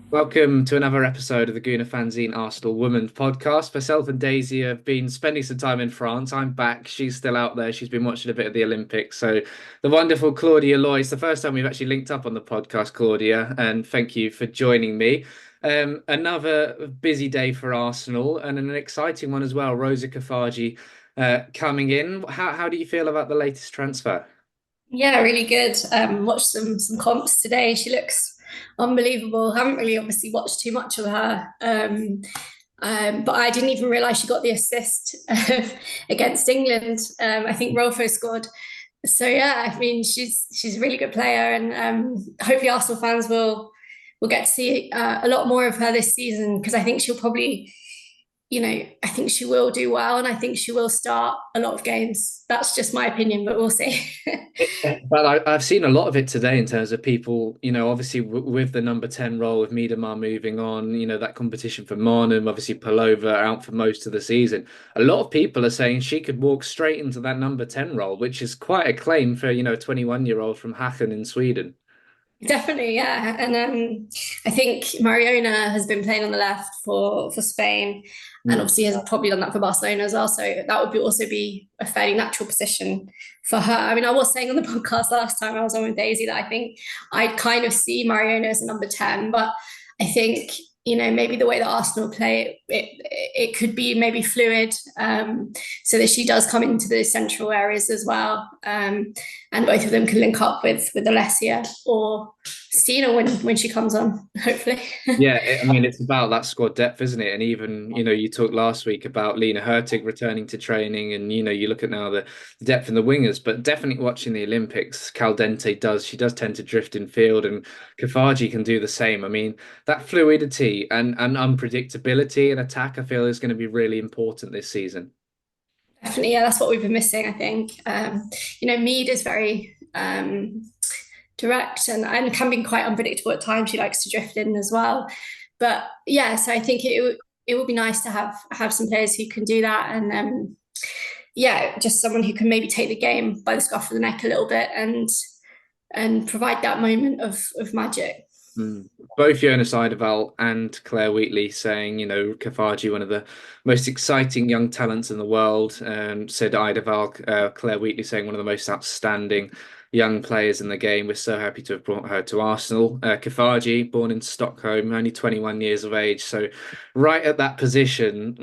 Welcome to another episode of the Guna Fanzine Arsenal Women's podcast. Myself and Daisy have been spending some time in France. I'm back. She's still out there. She's been watching a bit of the Olympics. So the wonderful Claudia Loy. It's the first time we've actually linked up on the podcast, Claudia, and thank you for joining me. Another busy day for Arsenal and an exciting one as well. Rosa Kafaji coming in. How do you feel about the latest transfer? Yeah, really good. Watched some comps today. She looks unbelievable. Haven't really obviously watched too much of her. But I didn't even realise she got the assist against England. I think Rolfo scored. So yeah, I mean she's a really good player, and hopefully Arsenal fans will get to see a lot more of her this season because I think she'll probably I think she will do well and I think she will start a lot of games. That's just my opinion, but we'll see. Well, I've seen a lot of it today in terms of people, obviously with the number 10 role with Miedemar moving on, that competition for Marnham, obviously Palova out for most of the season. A lot of people are saying she could walk straight into that number 10 role, which is quite a claim for, a 21-year-old from Hacken in Sweden. Definitely, yeah. And I think Mariona has been playing on the left for Spain, and Mm. obviously has probably done that for Barcelona as well. So that would also be a fairly natural position for her. I mean, I was saying on the podcast last time I was on with Daisy that I think I'd kind of see Mariona as a number 10, but I think maybe the way that Arsenal play it could be maybe fluid, so that she does come into the central areas as well, and both of them can link up with Alessia or Stina when she comes on, hopefully. Yeah, I mean, it's about that squad depth, isn't it? And even, you talked last week about Lena Hurtig returning to training, and you look at now the depth in the wingers, but definitely watching the Olympics, she does tend to drift in field, and Kafaji can do the same. I mean, that fluidity and unpredictability in attack, I feel is going to be really important this season. Definitely, yeah, that's what we've been missing, I think. Mead is very direct and can be quite unpredictable at times. She likes to drift in as well. But yeah, so I think it would be nice to have some players who can do that, and yeah, just someone who can maybe take the game by the scruff of the neck a little bit and provide that moment of magic. Mm. Both Jonas Eidevall and Claire Wheatley saying, Kafaji, one of the most exciting young talents in the world. Said Eidevall, Claire Wheatley saying one of the most outstanding young players in the game. We're so happy to have brought her to Arsenal. Kafaji, born in Stockholm, only 21 years of age. So right at that position,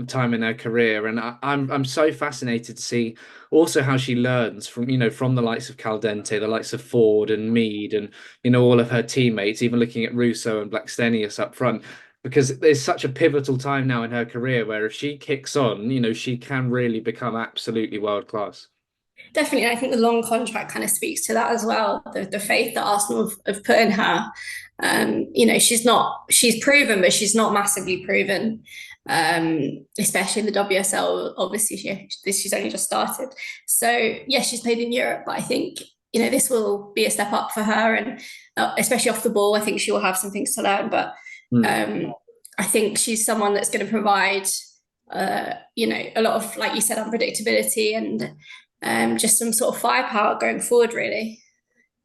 time in her career. And I'm so fascinated to see also how she learns from the likes of Caldente, the likes of Ford and Mead and all of her teammates, even looking at Russo and Blackstenius up front, because there's such a pivotal time now in her career where if she kicks on, she can really become absolutely world class. Definitely, I think the long contract kind of speaks to that as well. The faith that Arsenal have put in her. She's proven, but she's not massively proven. Especially in the WSL, obviously she's only just started. So yeah, she's played in Europe, but I think this will be a step up for her, and especially off the ball, I think she will have some things to learn. But Mm. um, I think she's someone that's going to provide, a lot of, like you said, unpredictability and just some sort of firepower going forward, really.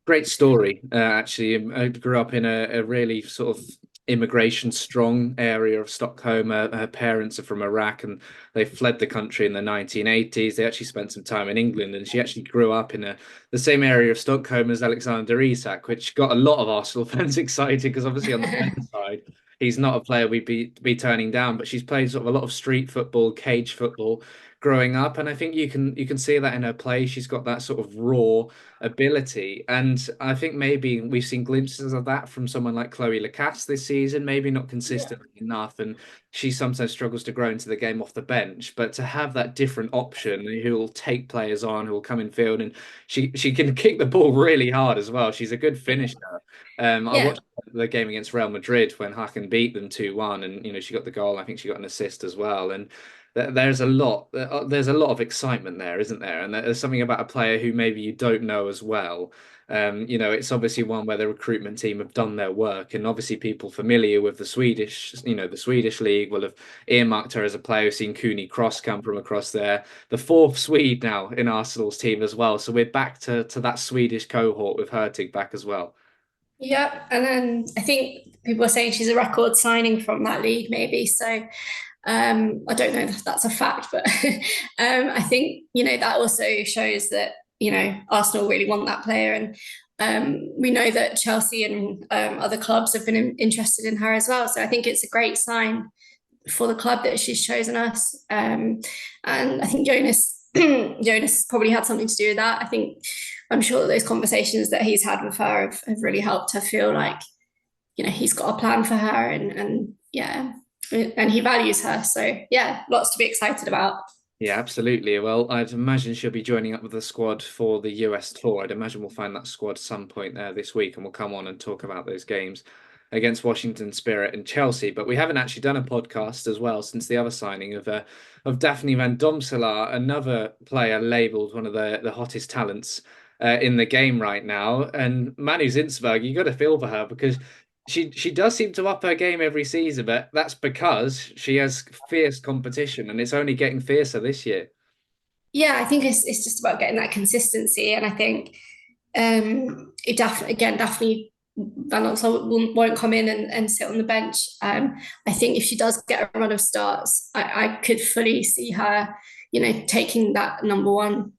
Great story, actually. I grew up in a really sort of immigration strong area of Stockholm. Her parents are from Iraq and they fled the country in the 1980s. They actually spent some time in England and she actually grew up in the same area of Stockholm as Alexander Isak, which got a lot of Arsenal fans excited because obviously on the men's side, he's not a player we'd be turning down, but she's played sort of a lot of street football, cage football growing up. And I think you can see that in her play. She's got that sort of raw ability. And I think maybe we've seen glimpses of that from someone like Chloe Lacasse this season, maybe not Yeah. consistently enough. And she sometimes struggles to grow into the game off the bench. But to have that different option who will take players on, who will come in field, and she can kick the ball really hard as well. She's a good finisher. I Yeah. watched the game against Real Madrid when Hacken beat them 2-1, and she got the goal. I think she got an assist as well. And there's a lot of excitement there, isn't there? And there's something about a player who maybe you don't know as well. It's obviously one where the recruitment team have done their work, and obviously people familiar with the Swedish league will have earmarked her as a player who's seen Cooney Cross come from across there, the fourth Swede now in Arsenal's team as well. So we're back to that Swedish cohort with Hurtig back as well. Yeah, and then I think people are saying she's a record signing from that league, maybe. So I don't know if that's a fact, but I think, that also shows that, Arsenal really want that player. And we know that Chelsea and other clubs have been interested in her as well. So I think it's a great sign for the club that she's chosen us. And I think Jonas probably had something to do with that. I'm sure that those conversations that he's had with her have really helped her feel like, he's got a plan for her, and yeah, and he values her. So yeah, lots to be excited about. Yeah, absolutely. Well, I'd imagine she'll be joining up with the squad for the US tour. I'd imagine we'll find that squad some point there this week, and we'll come on and talk about those games against Washington Spirit and Chelsea. But we haven't actually done a podcast as well since the other signing of Daphne van Domselaar, another player labelled one of the hottest talents in the game right now. And Manu Zinsberg, you got to feel for her because she does seem to up her game every season, but that's because she has fierce competition, and it's only getting fiercer this year. Yeah, I think it's just about getting that consistency, and I think Daphne Van Alstel won't come in and sit on the bench. I think if she does get a run of starts, I could fully see her, taking that number one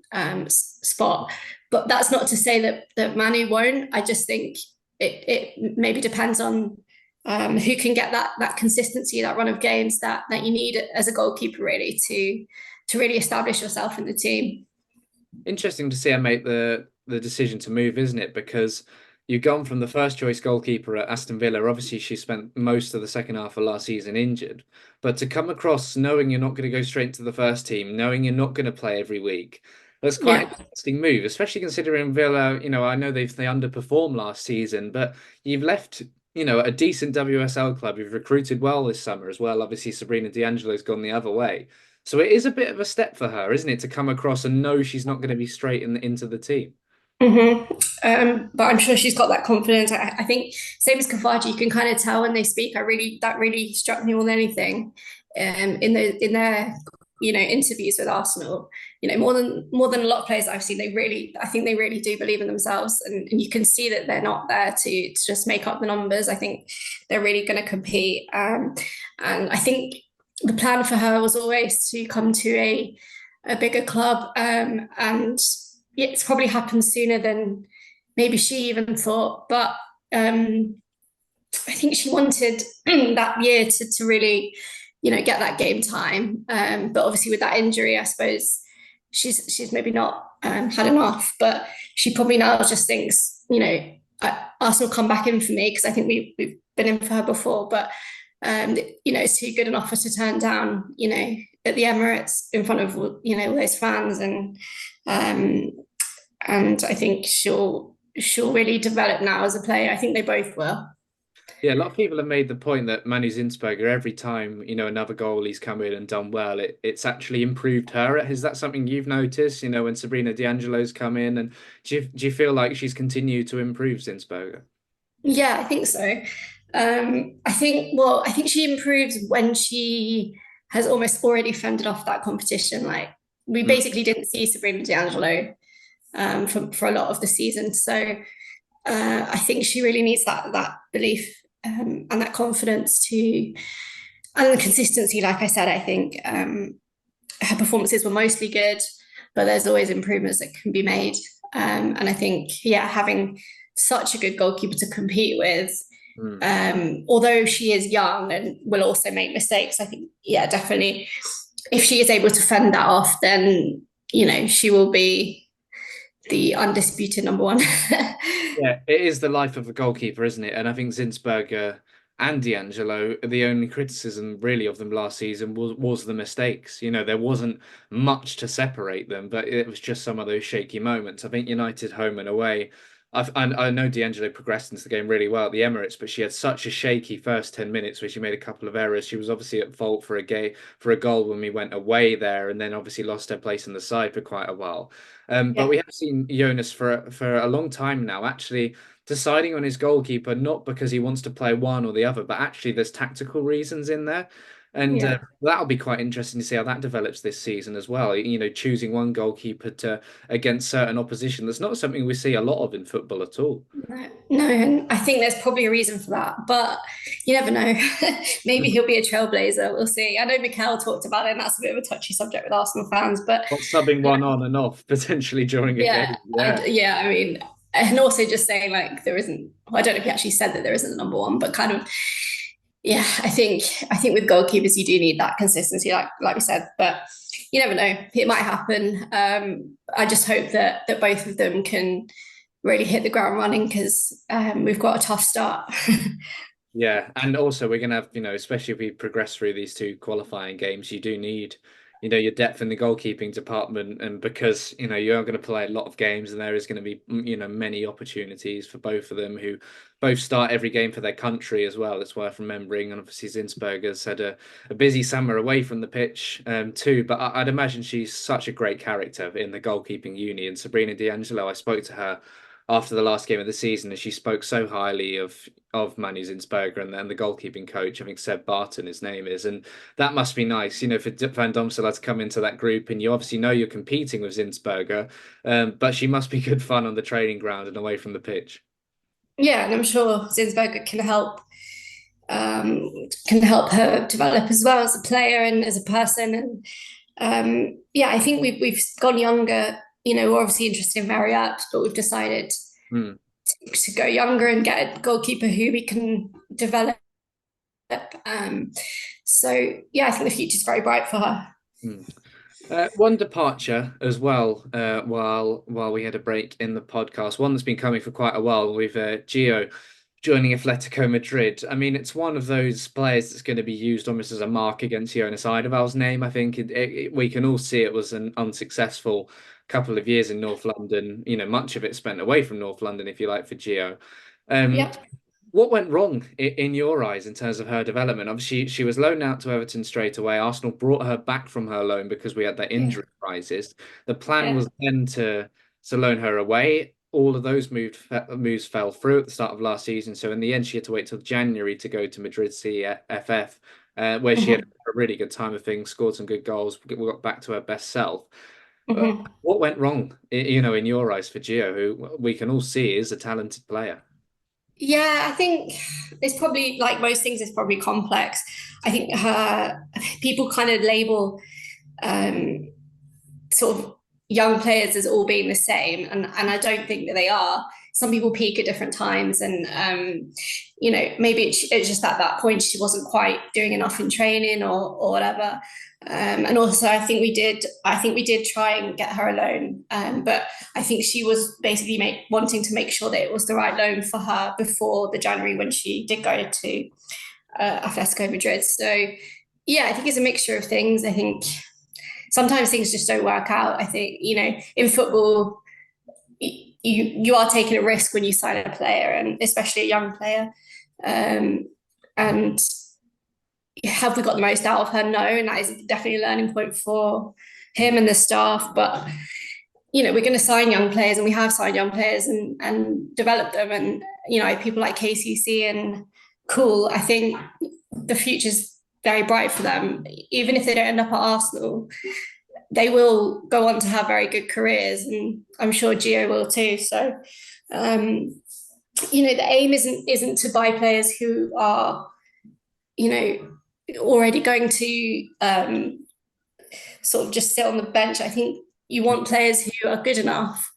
spot. But that's not to say that Manu won't. I just think it maybe depends on who can get that consistency, that run of games that you need as a goalkeeper, really, to really establish yourself in the team. Interesting to see her make the decision to move, isn't it? Because you've gone from the first choice goalkeeper at Aston Villa. Obviously, she spent most of the second half of last season injured. But to come across knowing you're not going to go straight to the first team, knowing you're not going to play every week, that's quite Yeah. an interesting move, especially considering Villa, I know they underperformed last season, but you've left, a decent WSL club. You've recruited well this summer as well. Obviously, Sabrina D'Angelo's gone the other way. So it is a bit of a step for her, isn't it, to come across and know she's not going to be straight into the team. But I'm sure she's got that confidence. I think same as Kafaji, you can kind of tell when they speak. That really struck me more than anything. In their interviews with Arsenal, more than a lot of players I've seen, I think they really do believe in themselves, and you can see that they're not there to just make up the numbers. I think they're really going to compete, and I think the plan for her was always to come to a bigger club, and it's probably happened sooner than maybe she even thought. But I think she wanted that year to really, get that game time. But obviously with that injury, I suppose she's maybe not had enough. But she probably now just thinks, Arsenal come back in for me, because I think we've been in for her before. But it's too good an offer to turn down, at the Emirates in front of, all those fans, and I think she'll really develop now as a player. I think they both will. Yeah, a lot of people have made the point that Manu Zinsberger, every time, another goalie's come in and done well, it's actually improved her. Is that something you've noticed, when Sabrina D'Angelo's come in? And do you feel like she's continued to improve Zinsberger? Yeah, I think so. I think she improves when she has almost already fended off that competition. Like, we basically didn't see Sabrina D'Angelo for a lot of the season. So I think she really needs that belief, and that confidence and the consistency. Like I said, I think her performances were mostly good, but there's always improvements that can be made. And I think, having such a good goalkeeper to compete with, although she is young and will also make mistakes, I think, definitely, if she is able to fend that off, then, she will be the undisputed number one. Yeah, it is the life of a goalkeeper, isn't it? And I think Zinsberger and D'Angelo, the only criticism really of them last season was the mistakes. There wasn't much to separate them, but it was just some of those shaky moments. I think United home and away. I know D'Angelo progressed into the game really well at the Emirates, but she had such a shaky first 10 minutes where she made a couple of errors. She was obviously at fault for a goal when we went away there, and then obviously lost her place in the side for quite a while. But we have seen Jonas for a long time now, actually deciding on his goalkeeper, not because he wants to play one or the other, but actually there's tactical reasons in there. And Yeah. that'll be quite interesting to see how that develops this season as well. Choosing one goalkeeper to against certain opposition. That's not something we see a lot of in football at all. No, no, and I think there's probably a reason for that, but you never know. Maybe he'll be a trailblazer. We'll see. I know Mikel talked about it, and that's a bit of a touchy subject with Arsenal fans, but Or subbing one on and off potentially during a yeah, game. Yeah. yeah. I mean, and also just saying like there isn't. Well, I don't know if he actually said that there isn't a number one, but kind of yeah. I think with goalkeepers you do need that consistency, like we said, but you never know. It might happen. I just hope that both of them can really hit the ground running because we've got a tough start. Yeah, and also we're gonna have, especially if we progress through these two qualifying games, you do need, your depth in the goalkeeping department, and because, you are going to play a lot of games, and there is going to be, many opportunities for both of them who both start every game for their country as well. It's worth remembering, and obviously Zinsberger's had a busy summer away from the pitch, too. But I'd imagine she's such a great character in the goalkeeping uni, and Sabrina D'Angelo, I spoke to her after the last game of the season, and she spoke so highly of Manu Zinsberger and the goalkeeping coach. I think Seb Barton, his name is, and that must be nice, for Van Domselaar to come into that group, and you obviously know you're competing with Zinsberger, but she must be good fun on the training ground and away from the pitch. Yeah, and I'm sure Zinsberger can help her develop as well as a player and as a person. And yeah, I think we've gone younger. We're obviously interested in Marriott, but we've decided Hmm. to go younger and get a goalkeeper who we can develop. So yeah, I think the future's very bright for her. Hmm. One departure as well, while we had a break in the podcast, one that's been coming for quite a while, with Gio joining Atletico Madrid. I mean, it's one of those players that's going to be used almost as a mark against Jonas Eidevall's name. I think we can all see it was an unsuccessful couple of years in North London. Much of it spent away from North London, if you like, for Gio. Um, Yep. what went wrong in your eyes in terms of her development? Obviously, she was loaned out to Everton straight away. Arsenal brought her back from her loan because we had that Yeah. injury crisis. The plan Yeah. was then to loan her away. All of those moves fell through at the start of last season. So in the end, she had to wait till January to go to Madrid CFF, where she had Mhm. a really good time of things, scored some good goals, we got back to her best self. Uh, Mhm. what went wrong, in your eyes for Gio, who we can all see is a talented player? Yeah, I think it's probably like most things, it's probably complex. I think her people kind of label um, sort of young players as all being the same, and I don't think that they are. Some people peak at different times, and maybe it's just at that point she wasn't quite doing enough in training or whatever. And also, I think we did try and get her a loan, but I think she was basically wanting to make sure that it was the right loan for her before the January when she did go to Atletico Madrid. So yeah, I think it's a mixture of things. I think sometimes things just don't work out. I think, in football, you are taking a risk when you sign a player, and especially a young player. And have we got the most out of her? No, and that is definitely a learning point for him and the staff. But we're going to sign young players, and we have signed young players and developed them. And people like KCC and Cool. I think the future's very bright for them, even if they don't end up at Arsenal. They will go on to have very good careers, and I'm sure Gio will too. So, the aim isn't to buy players who are, you already going to sort of just sit on the bench. I think you want players who are good enough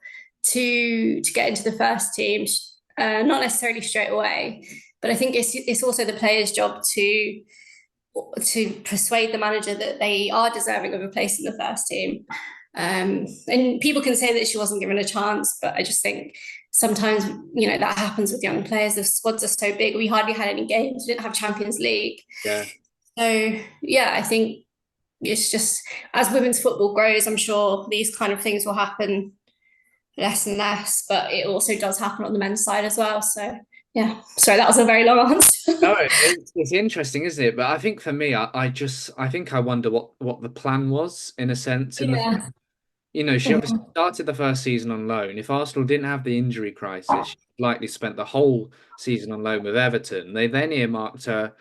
to get into the first team, not necessarily straight away, but I think it's also the player's job to persuade the manager that they are deserving of a place in the first team. And people can say that she wasn't given a chance, but I just think sometimes, that happens with young players. The squads are so big. We hardly had any games. We didn't have Champions League. Yeah. So, yeah, I think it's just as women's football grows, I'm sure these kind of things will happen less and less, but it also does happen on the men's side as well. So, yeah, sorry, that was a very long answer. No, it's interesting, isn't it? But I think for me, I think I wonder what the plan was in a sense. Yeah. She obviously started the first season on loan. If Arsenal didn't have the injury crisis, she likely spent the whole season on loan with Everton. They then earmarked her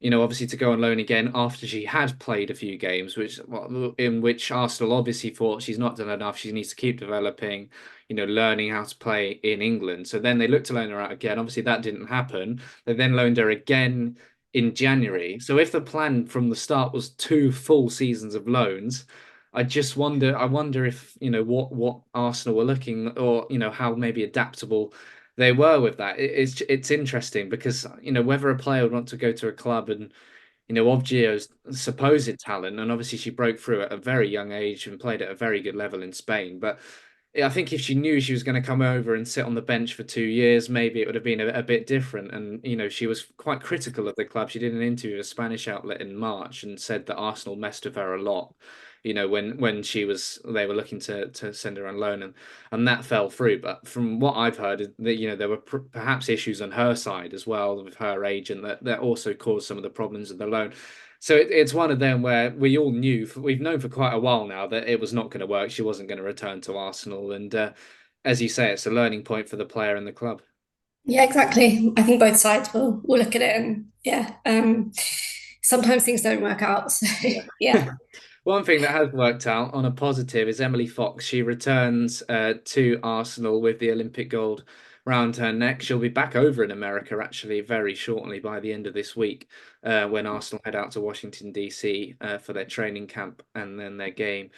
obviously to go on loan again after she had played a few games, which well, in which Arsenal obviously thought she's not done enough. She needs to keep developing, learning how to play in England. So then they looked to loan her out again. Obviously that didn't happen. They then loaned her again in January. So if the plan from the start was 2 full seasons of loans, I wonder if, what Arsenal were looking, or, how maybe adaptable they were with that. It's interesting because whether a player would want to go to a club and of Gio's supposed talent, and obviously she broke through at a very young age and played at a very good level in Spain. But I think if she knew she was going to come over and sit on the bench for 2 years, maybe it would have been a bit different. And she was quite critical of the club. She did an interview with a Spanish outlet in March and said that Arsenal messed with her a lot. When they were looking to send her on loan, and that fell through. But from what I've heard, that there were perhaps issues on her side as well with her agent that also caused some of the problems of the loan. So it's one of them where we've known for quite a while now that it was not going to work. She wasn't going to return to Arsenal, and as you say, it's a learning point for the player and the club. Yeah, exactly. I think both sides will look at it, and yeah, sometimes things don't work out. So yeah. Yeah. One thing that has worked out on a positive is Emily Fox. She returns to Arsenal with the Olympic gold round her neck. She'll be back over in America actually very shortly by the end of this week, when Arsenal head out to Washington, D.C. For their training camp and then their game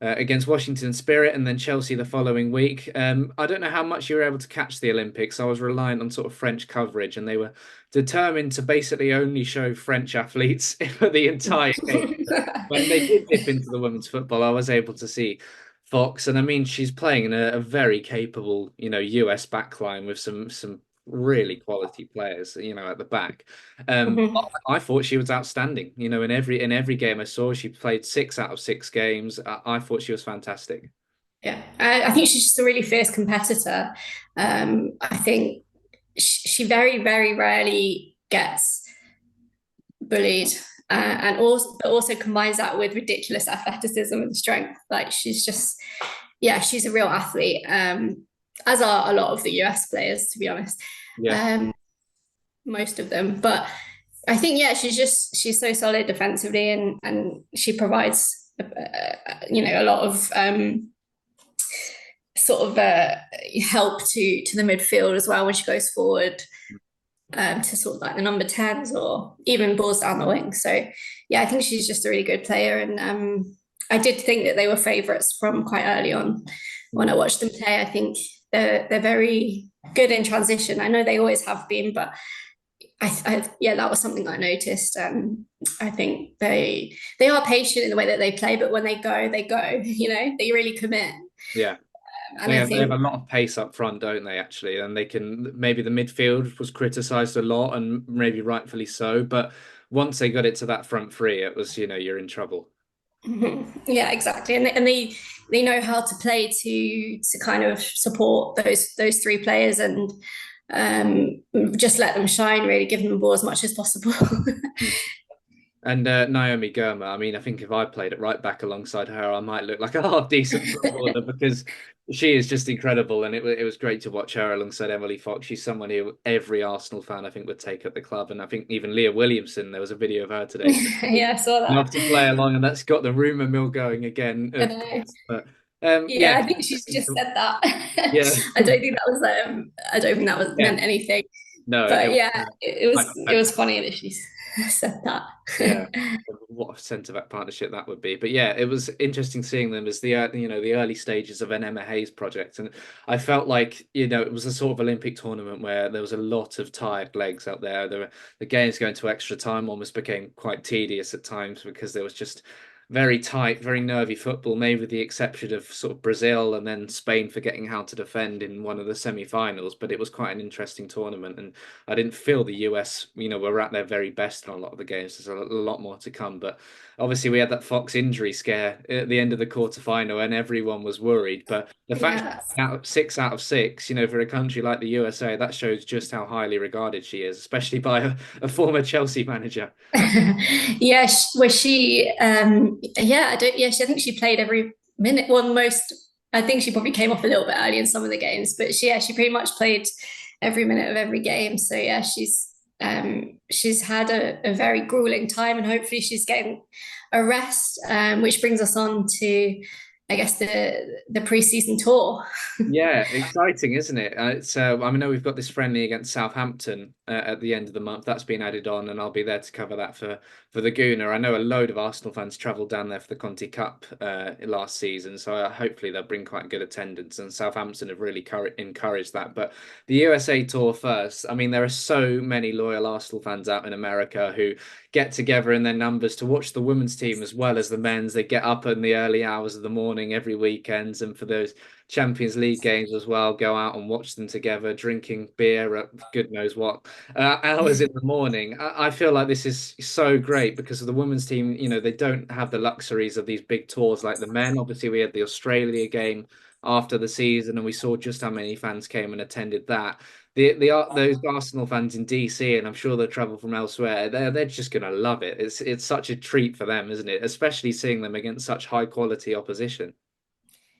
against Washington Spirit, and then Chelsea the following week. I don't know how much you were able to catch the Olympics. I was reliant on sort of French coverage, and they were determined to basically only show French athletes for the entire game. When they did dip into the women's football, I was able to see Fox, and I mean she's playing in a very capable, US backline with some really quality players, at the back. Mhm. I thought she was outstanding. In every game I saw, she played 6 out of 6 games. I thought she was fantastic. Yeah, I think she's just a really fierce competitor. I think she very, very rarely gets bullied, and also combines that with ridiculous athleticism and strength. Like she's just, yeah, she's a real athlete. As are a lot of the US players, to be honest. Yeah, Um, most of them, but I think yeah, she's so solid defensively, and she provides a lot of sort of help to the midfield as well when she goes forward, to sort of like the number 10s or even balls down the wing. So yeah, I think she's just a really good player, and I did think that they were favourites from quite early on when I watched them play. I think they're very good in transition. I know they always have been, but yeah, that was something I noticed. I think they are patient in the way that they play, but when they go, they go. They really commit. yeah. And They I have, they have a think lot of pace up front, don't they, actually? And they can, maybe the midfield was criticised a lot and maybe rightfully so, but once they got it to that front three, it was, you're in trouble. yeah, exactly, and they know how to play to kind of support those three players, and just let them shine. Really, give them the ball as much as possible. And Naomi Girma, I mean, I think if I played it right back alongside her, I might look like a half decent footballer because she is just incredible. And it was great to watch her alongside Emily Fox. She's someone who every Arsenal fan, I think, would take at the club. And I think even Leah Williamson, there was a video of her today, so Yeah, I saw love that. to play along. And that's got the rumour mill going again, I of know. course. But Yeah, yeah, I think she's just said that. yeah, I don't think that was yeah. meant anything. No, it But was yeah, it was hypothetical. funny that she said that. Yeah, what a centre back partnership that would be. But yeah, it was interesting seeing them as the early stages of an Emma Hayes project, and I felt like it was a sort of Olympic tournament where there was a lot of tired legs out there. The games going to extra time almost became quite tedious at times because there was just very tight, very nervy football, maybe with the exception of sort of Brazil and then Spain forgetting how to defend in one of the semi-finals. But it was quite an interesting tournament, and I didn't feel the US, were at their very best in a lot of the games. There's a lot more to come, but obviously we had that Fox injury scare at the end of the quarterfinal, and everyone was worried. But the fact Yeah. out 6 out of 6, for a country like the USA, that shows just how highly regarded she is, especially by a former Chelsea manager. Yeah, was she? Yeah, I don't. Yeah, I think she played every minute. Well, most. I think she probably came off a little bit early in some of the games, but she pretty much played every minute of every game. So yeah, she's had a very grueling time, and hopefully she's getting a rest, which brings us on to, I guess, the pre-season tour. Yeah, exciting, isn't it? I know we've got this friendly against Southampton at the end of the month. That's been added on, and I'll be there to cover that for the Gooner. I know a load of Arsenal fans travelled down there for the Conti Cup last season, so hopefully they'll bring quite good attendance. And Southampton have really encouraged that. But the USA tour first. I mean, there are so many loyal Arsenal fans out in America who get together in their numbers to watch the women's team as well as the men's. They get up in the early hours of the morning every weekends, and for those Champions League games as well, go out and watch them together, drinking beer at good knows what hours in the morning. I feel like this is so great because of the women's team. They don't have the luxuries of these big tours like the men. Obviously, we had the Australia game after the season, and we saw just how many fans came and attended that. Those Arsenal fans in DC, and I'm sure they'll travel from elsewhere. They're just gonna love it. It's such a treat for them, isn't it? Especially seeing them against such high quality opposition.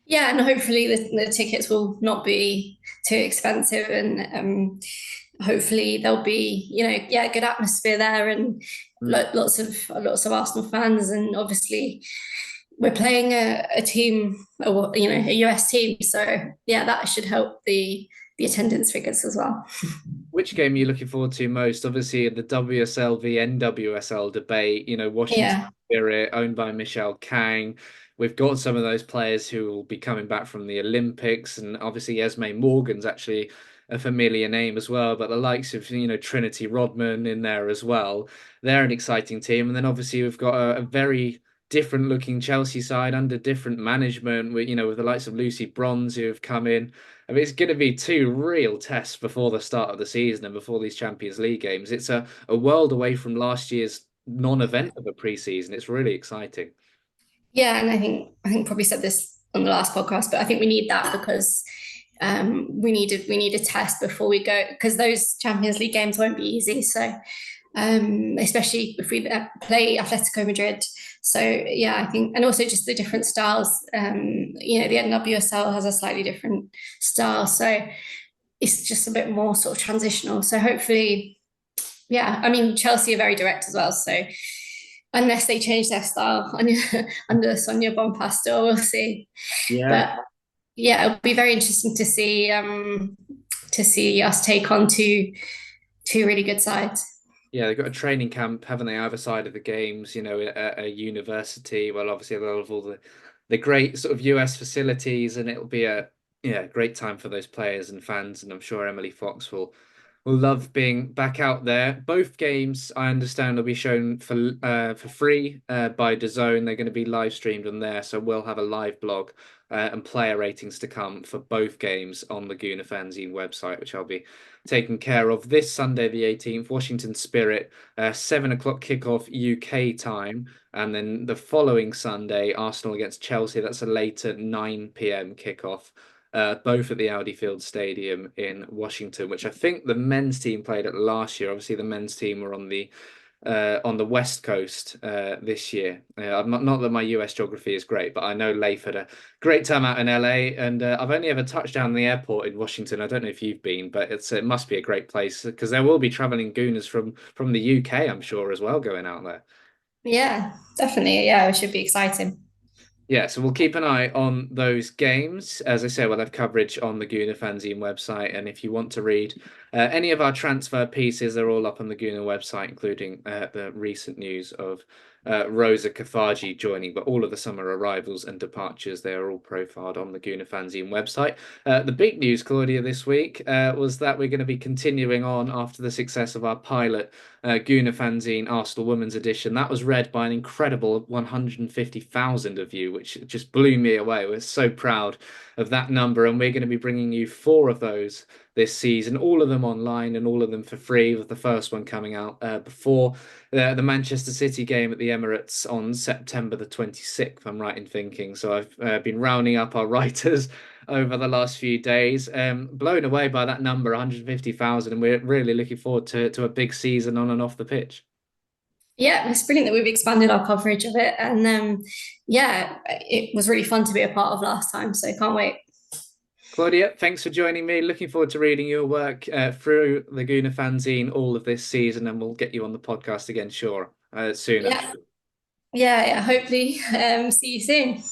Yeah, and hopefully the tickets will not be too expensive, and hopefully there'll be, yeah, good atmosphere there, and Mm. lots of Arsenal fans, and obviously we're playing a team, a US team, so yeah, that should help the attendance figures as well. Which game are you looking forward to most? Obviously, the WSL v NWSL debate, Washington Yeah. Spirit, owned by Michelle Kang. We've got some of those players who will be coming back from the Olympics, and obviously Esme Morgan's actually a familiar name as well, but the likes of, Trinity Rodman in there as well. They're an exciting team. And then obviously we've got a very different looking Chelsea side under different management with the likes of Lucy Bronze who have come in. I mean, it's going to be two real tests before the start of the season and before these Champions League games. It's a world away from last year's non-event of a pre-season. It's really exciting. Yeah, and I think probably said this on the last podcast, but I think we need that because we need a test before we go, because those Champions League games won't be easy. So especially if we play Atletico Madrid. So yeah, I think, and also just the different styles. The NWSL has a slightly different style, so it's just a bit more sort of transitional. So hopefully, yeah, I mean Chelsea are very direct as well. So unless they change their style under Sonia Bonpastor, we'll see. Yeah. But yeah, it'll be very interesting to see us take on two really good sides. Yeah, they've got a training camp, haven't they, either side of the games, at a university. Well, obviously they'll have all the great sort of US facilities, and it'll be a great time for those players and fans, and I'm sure Emily Fox will love being back out there. Both games, I understand, will be shown for free by DAZN. They're going to be live streamed on there, so we'll have a live blog and player ratings to come for both games on the Gooner Fanzine website, which I'll be taking care of this Sunday, the 18th. Washington Spirit, 7 o'clock kickoff UK time, and then the following Sunday, Arsenal against Chelsea. That's a later 9 p.m. kickoff both at the Audi Field Stadium in Washington, which I think the men's team played at last year. Obviously, the men's team were on the West Coast this year. Not that my US geography is great, but I know Leif had a great time out in LA, and I've only ever touched down the airport in Washington. I don't know if you've been, but it must be a great place because there will be traveling Gooners from the UK, I'm sure, as well, going out there. Yeah, definitely. Yeah, it should be exciting. Yeah, so we'll keep an eye on those games. As I say, we'll have coverage on the Gooner Fanzine website. And if you want to read any of our transfer pieces, they're all up on the Gooner website, including the recent news of Rosa Kafaji joining. But all of the summer arrivals and departures, they are all profiled on the Gooner Fanzine website. The big news, Claudia, this week was that we're going to be continuing on after the success of our pilot Gooner Fanzine Arsenal Women's Edition. That was read by an incredible 150,000 of you, which just blew me away. We're so proud of that number, and we're going to be bringing you 4 of those this season, all of them online and all of them for free, with the first one coming out before the Manchester City game at the Emirates on September the 26th, I'm right in thinking. So I've been rounding up our writers over the last few days. Blown away by that number, 150,000, and we're really looking forward to a big season on and off the pitch. Yeah, it's brilliant that we've expanded our coverage of it, and yeah, it was really fun to be a part of last time. So can't wait. Claudia, thanks for joining me. Looking forward to reading your work through Laguna Fanzine all of this season, and we'll get you on the podcast again, sure, soon, I'm Yeah, sure. yeah, yeah. Hopefully, see you soon.